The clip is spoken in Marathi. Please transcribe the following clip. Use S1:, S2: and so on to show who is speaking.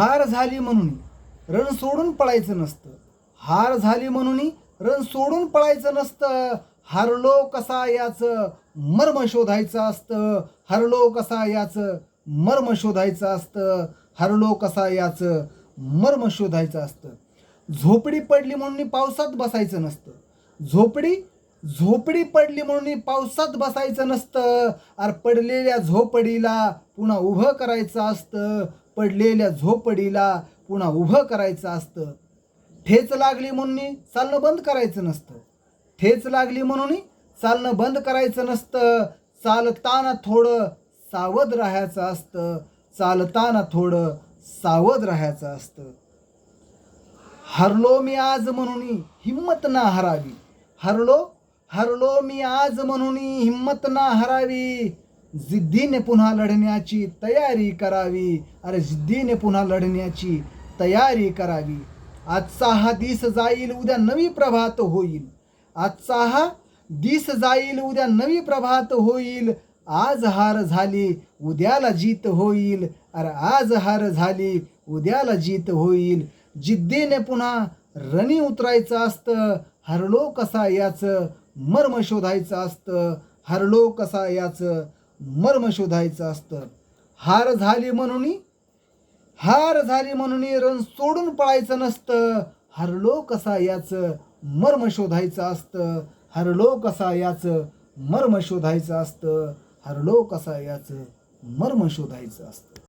S1: हार झाली म्हणून रण सोडून पळायचं नसतं. हार झाली म्हणून रण सोडून पळायचं नसतं. हरलो कसा याचं मर्म शोधायचं असतं. हरलो कसा याचं मर्म शोधायचं असतं. हरलो कसा याचं मर्म शोधायचं असतं. झोपडी पडली म्हणून पावसात बसायचं नसतं. झोपडी पडली म्हणून पावसात बसायचं नसतं. अरे पडलेल्या झोपडीला पुन्हा उभं करायचं असतं. पडलेल्या झोपडीला पुन्हा उभं करायचं असतं. ठेच लागली म्हणून चालणं बंद करायचं नसतं. ठेच लागली म्हणून चालणं बंद करायचं नसतं. चालताना थोडं सावध राहायचं असतं. चालताना थोडं सावध राहायचं असतं. हरलो मी आज म्हणून हिम्मत ना हरावी. हरलो मी आज म्हणून हिम्मत ना हरावी. जिद्दीने पुन्हा लढण्याची तयारी करावी. अरे जिद्दीने पुन्हा लढण्याची तयारी करावी. आजचा हा दिस जाईल उद्या नवी प्रभात होईल. आजचा हा दिस जाईल उद्या नवी प्रभात होईल. आज हार झाली उद्याला जीत होईल. अरे आज हार झाली उद्याला जीत होईल. जिद्दीने पुन्हा रणी उतरायचं असतं. हरलो कसा याचं मर्म शोधायचं असतं. हरलो कसा याचं मर्म शोधायचं असतं. हार झाली म्हणून रण सोडून पळायचं नसतं. हरलो कसा याचं मर्म शोधायचं असतं. हरलो कसा याचं मर्म शोधायचं असतं. हरलो कसा याचं मर्म शोधायचं असतं.